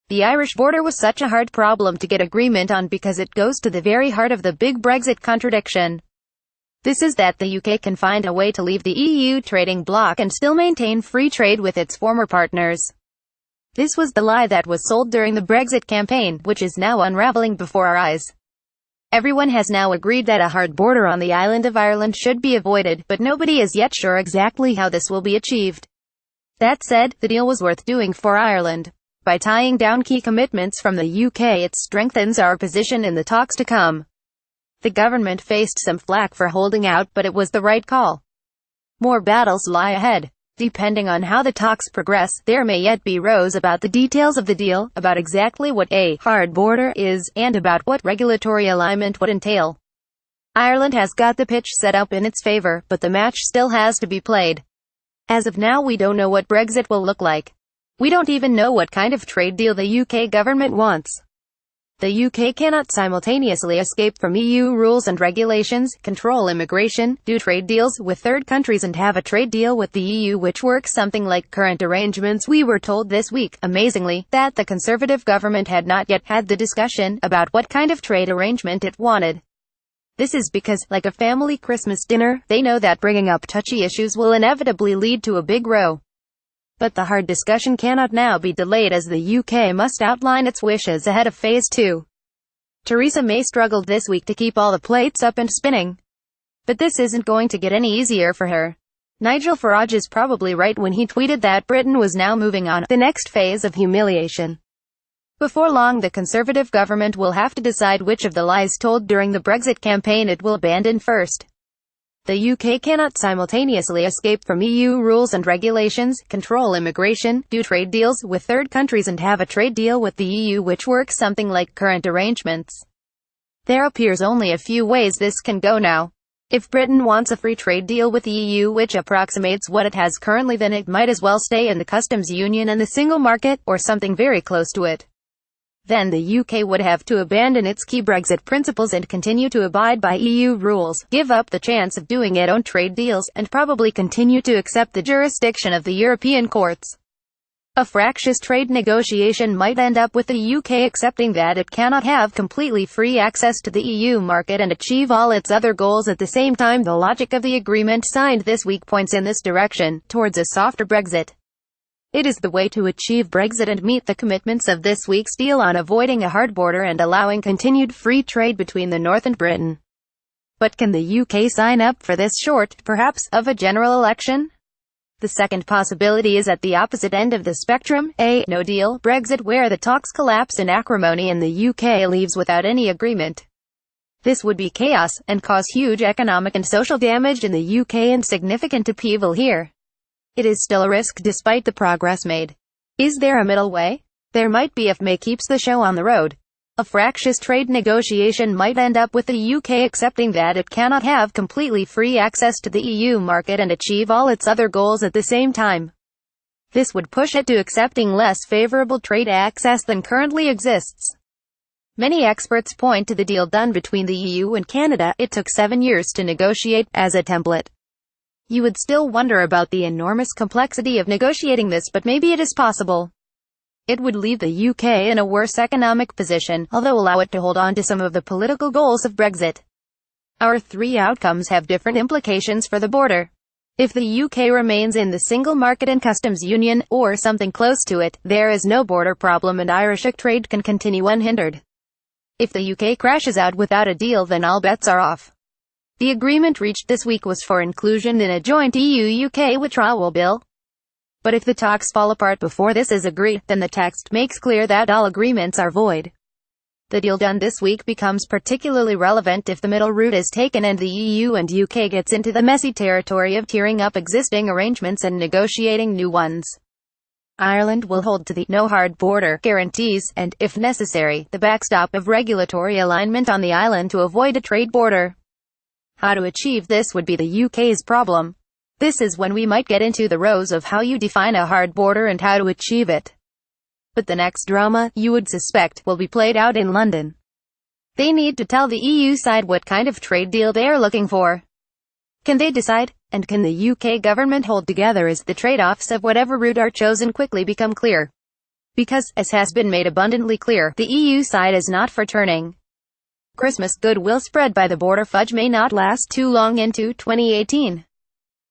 The Irish border was such a hard problem to get agreement on because it goes to the very heart of the big Brexit contradiction. This is that the UK can find a way to leave the EU trading bloc and still maintain free trade with its former partners. This was the lie that was sold during the Brexit campaign, which is now unravelling before our eyes. Everyone has now agreed that a hard border on the island of Ireland should be avoided, but nobody is yet sure exactly how this will be achieved. That said, the deal was worth doing for Ireland. By tying down key commitments from the UK, it strengthens our position in the talks to come. The government faced some flack for holding out, but it was the right call. More battles lie ahead. Depending on how the talks progress, there may yet be rows about the details of the deal, about exactly what a hard border is, and about what regulatory alignment would entail. Ireland has got the pitch set up in its favour, but the match still has to be played. As of now, we don't know what Brexit will look like. We don't even know what kind of trade deal the UK government wants. The UK cannot simultaneously escape from EU rules and regulations, control immigration, do trade deals with third countries and have a trade deal with the EU which works something like current arrangements. We were told this week, amazingly, that the Conservative government had not yet had the discussion about what kind of trade arrangement it wanted. This is because, like a family Christmas dinner, they know that bringing up touchy issues will inevitably lead to a big row. But the hard discussion cannot now be delayed as the UK must outline its wishes ahead of Phase 2. Theresa May struggled this week to keep all the plates up and spinning. But this isn't going to get any easier for her. Nigel Farage is probably right when he tweeted that Britain was now moving on to the next phase of humiliation. Before long, the Conservative government will have to decide which of the lies told during the Brexit campaign it will abandon first. The UK cannot simultaneously escape from EU rules and regulations, control immigration, do trade deals with third countries and have a trade deal with the EU which works something like current arrangements. There appears only a few ways this can go now. If Britain wants a free trade deal with the EU which approximates what it has currently, then it might as well stay in the customs union and the single market, or something very close to it. Then the UK would have to abandon its key Brexit principles and continue to abide by EU rules, give up the chance of doing its own trade deals, and probably continue to accept the jurisdiction of the European courts. A fractious trade negotiation might end up with the UK accepting that it cannot have completely free access to the EU market and achieve all its other goals at the same time. The logic of the agreement signed this week points in this direction, towards a softer Brexit. It is the way to achieve Brexit and meet the commitments of this week's deal on avoiding a hard border and allowing continued free trade between the North and Britain. But can the UK sign up for this short, perhaps, of a general election? The second possibility is at the opposite end of the spectrum, a no-deal Brexit where the talks collapse in acrimony and the UK leaves without any agreement. This would be chaos, and cause huge economic and social damage in the UK and significant upheaval here. It is still a risk despite the progress made. Is there a middle way? There might be if May keeps the show on the road. A fractious trade negotiation might end up with the UK accepting that it cannot have completely free access to the EU market and achieve all its other goals at the same time. This would push it to accepting less favorable trade access than currently exists. Many experts point to the deal done between the EU and Canada. It took 7 years to negotiate, as a template. You would still wonder about the enormous complexity of negotiating this, but maybe it is possible. It would leave the UK in a worse economic position, although allow it to hold on to some of the political goals of Brexit. Our three outcomes have different implications for the border. If the UK remains in the single market and customs union, or something close to it, there is no border problem and Irish trade can continue unhindered. If the UK crashes out without a deal, then all bets are off. The agreement reached this week was for inclusion in a joint EU-UK withdrawal bill. But if the talks fall apart before this is agreed, then the text makes clear that all agreements are void. The deal done this week becomes particularly relevant if the middle route is taken and the EU and UK gets into the messy territory of tearing up existing arrangements and negotiating new ones. Ireland will hold to the no hard border guarantees, and, if necessary, the backstop of regulatory alignment on the island to avoid a trade border. How to achieve this would be the UK's problem. This is when we might get into the rows of how you define a hard border and how to achieve it. But the next drama, you would suspect, will be played out in London. They need to tell the EU side what kind of trade deal they are looking for. Can they decide? And can the UK government hold together as the trade-offs of whatever route are chosen quickly become clear? Because, as has been made abundantly clear, the EU side is not for turning. Christmas goodwill spread by the border fudge may not last too long into 2018.